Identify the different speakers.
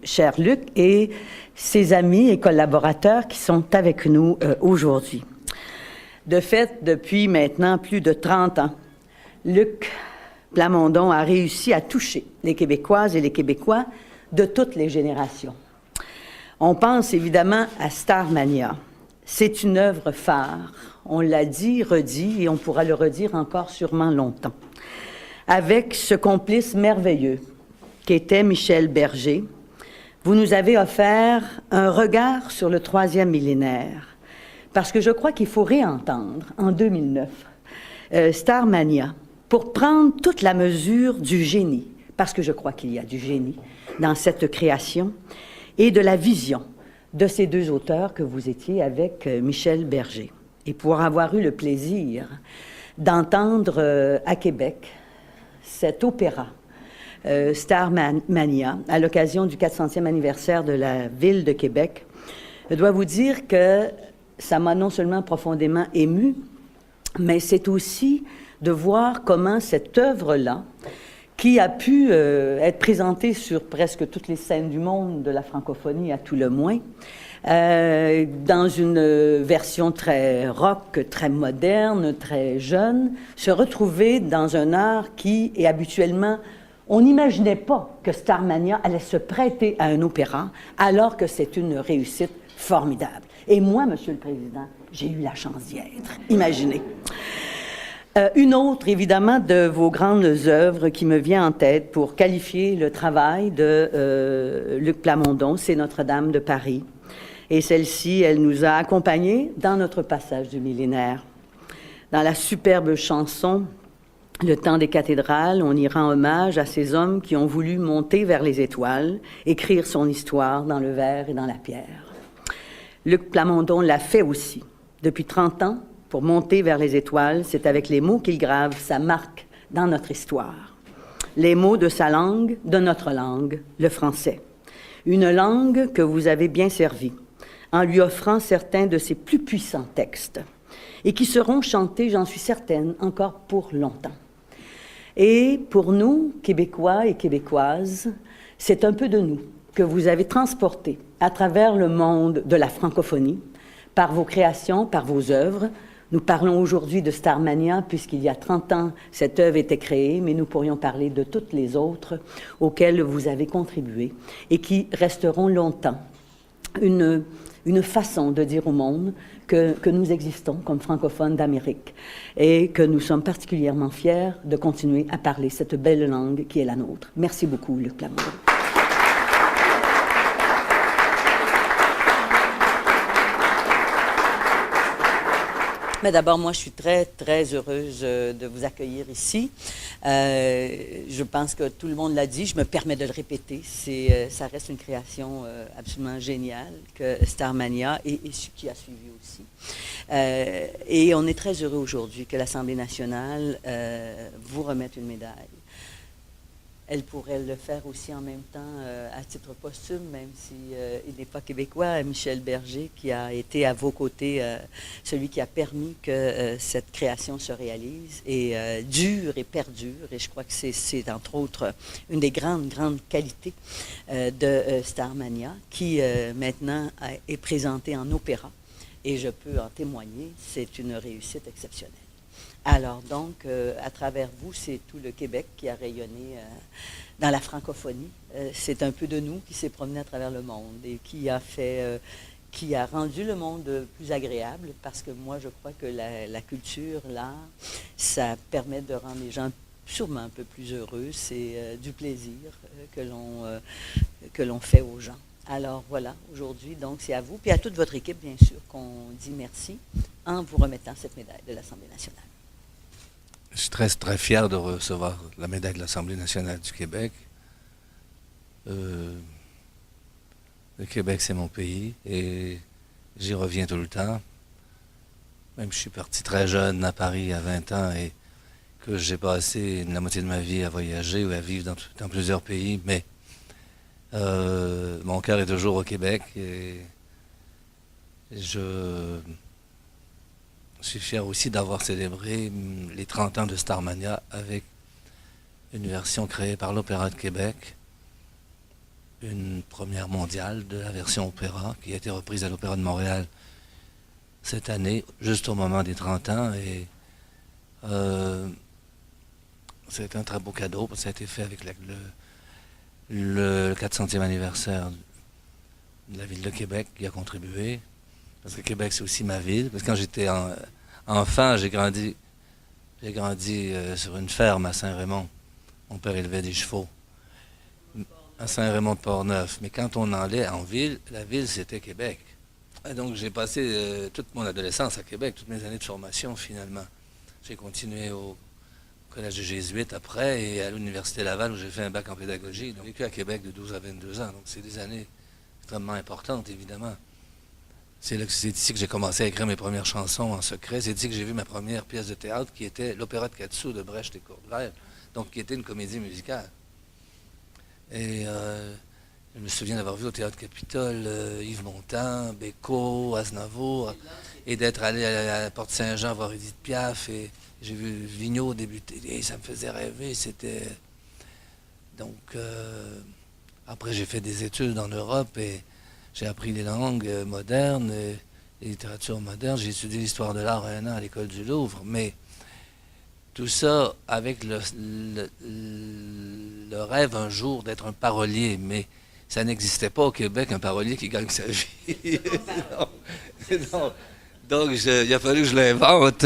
Speaker 1: cher Luc, et ses amis et collaborateurs qui sont avec nous aujourd'hui. De fait, depuis maintenant plus de 30 ans, Luc Plamondon a réussi à toucher les Québécoises et les Québécois de toutes les générations. On pense évidemment à Starmania. C'est une œuvre phare. On l'a dit, redit, et on pourra le redire encore sûrement longtemps. Avec ce complice merveilleux qu'était Michel Berger, vous nous avez offert un regard sur le 3e millénaire, parce que je crois qu'il faut réentendre, en 2009, Starmania, pour prendre toute la mesure du génie, parce que je crois qu'il y a du génie dans cette création, et de la vision de ces deux auteurs que vous étiez avec Michel Berger. Et pour avoir eu le plaisir d'entendre à Québec cet opéra, Starmania, à l'occasion du 400e anniversaire de la ville de Québec, je dois vous dire que ça m'a non seulement profondément ému, mais c'est aussi de voir comment cette œuvre-là, qui a pu être présentée sur presque toutes les scènes du monde de la francophonie, à tout le moins, dans une version très rock, très moderne, très jeune, se retrouver dans un art qui est habituellement... On n'imaginait pas que Starmania allait se prêter à un opéra, alors que c'est une réussite formidable. Et moi, Monsieur le Président, j'ai eu la chance d'y être. Imaginez. Une autre, évidemment, de vos grandes œuvres qui me vient en tête pour qualifier le travail de Luc Plamondon, c'est Notre-Dame de Paris. Et celle-ci, elle nous a accompagnés dans notre passage du millénaire. Dans la superbe chanson « Le temps des cathédrales », on y rend hommage à ces hommes qui ont voulu monter vers les étoiles, écrire son histoire dans le verre et dans la pierre. Luc Plamondon l'a fait aussi. Depuis 30 ans, pour monter vers les étoiles, c'est avec les mots qu'il grave sa marque dans notre histoire. Les mots de sa langue, de notre langue, le français. Une langue que vous avez bien servie, en lui offrant certains de ses plus puissants textes, et qui seront chantés, j'en suis certaine, encore pour longtemps. Et pour nous, Québécois et Québécoises, c'est un peu de nous que vous avez transporté à travers le monde de la francophonie, par vos créations, par vos œuvres. Nous parlons aujourd'hui de Starmania, puisqu'il y a 30 ans, cette œuvre était créée, mais nous pourrions parler de toutes les autres auxquelles vous avez contribué et qui resteront longtemps une façon de dire au monde que nous existons comme francophones d'Amérique et que nous sommes particulièrement fiers de continuer à parler cette belle langue qui est la nôtre. Merci beaucoup, Luc Plamondon. Mais d'abord, moi, je suis très, très heureuse de vous accueillir ici. Je pense que tout le monde l'a dit, je me permets de le répéter. Ça reste une création absolument géniale que Starmania et ce qui a suivi aussi. Et on est très heureux aujourd'hui que l'Assemblée nationale vous remette une médaille. Elle pourrait le faire aussi en même temps à titre posthume, même s'il n'est pas québécois, Michel Berger, qui a été à vos côtés, celui qui a permis que cette création se réalise et dure et perdure. Et je crois que c'est entre autres une des grandes qualités de Starmania, qui maintenant est présentée en opéra. Et je peux en témoigner, c'est une réussite exceptionnelle. Alors donc, à travers vous, c'est tout le Québec qui a rayonné dans la francophonie. C'est un peu de nous qui s'est promené à travers le monde et qui a rendu le monde plus agréable, parce que moi, je crois que la culture, l'art, ça permet de rendre les gens sûrement un peu plus heureux. C'est du plaisir que l'on fait aux gens. Alors voilà, aujourd'hui, donc, c'est à vous, puis à toute votre équipe, bien sûr, qu'on dit merci en vous remettant cette médaille de l'Assemblée nationale.
Speaker 2: Je suis très, très fier de recevoir la médaille de l'Assemblée nationale du Québec. Le Québec, c'est mon pays et j'y reviens tout le temps. Même je suis parti très jeune à Paris à 20 ans et que j'ai passé la moitié de ma vie à voyager ou à vivre dans plusieurs pays, mais mon cœur est toujours au Québec et je suis fier aussi d'avoir célébré les 30 ans de Starmania avec une version créée par l'Opéra de Québec une première mondiale de la version opéra qui a été reprise à l'Opéra de Montréal cette année, juste au moment des 30 ans. Et c'est un très beau cadeau parce que ça a été fait avec le 400e anniversaire de la ville de Québec qui a contribué. Parce que Québec, c'est aussi ma ville. Parce que quand j'étais enfant, j'ai grandi sur une ferme à Saint-Raymond. Mon père élevait des chevaux à Saint-Raymond-de-Port-Neuf. Mais quand on allait en ville, la ville, c'était Québec. Et donc, j'ai passé toute mon adolescence à Québec, toutes mes années de formation, finalement. J'ai continué au collège des Jésuites après et à l'Université Laval où j'ai fait un bac en pédagogie. Donc, j'ai vécu à Québec de 12 à 22 ans. Donc, c'est des années extrêmement importantes, évidemment. C'est ici que j'ai commencé à écrire mes premières chansons en secret. C'est ici que j'ai vu ma première pièce de théâtre qui était l'Opéra de Katsu de Brecht et Courteval, donc qui était une comédie musicale. Et je me souviens d'avoir vu au Théâtre Capitole Yves Montand, Bécaud, Aznavour, et d'être allé à la Porte Saint-Jean voir Edith Piaf, et j'ai vu Vigneault débuter, et ça me faisait rêver, c'était... Donc, après j'ai fait des études en Europe, et j'ai appris les langues modernes, les littératures modernes, j'ai étudié l'histoire de l'art un an à l'école du Louvre, mais tout ça avec le rêve un jour d'être un parolier, mais ça n'existait pas au Québec, un parolier qui gagne sa vie. Non. Donc il a fallu que je l'invente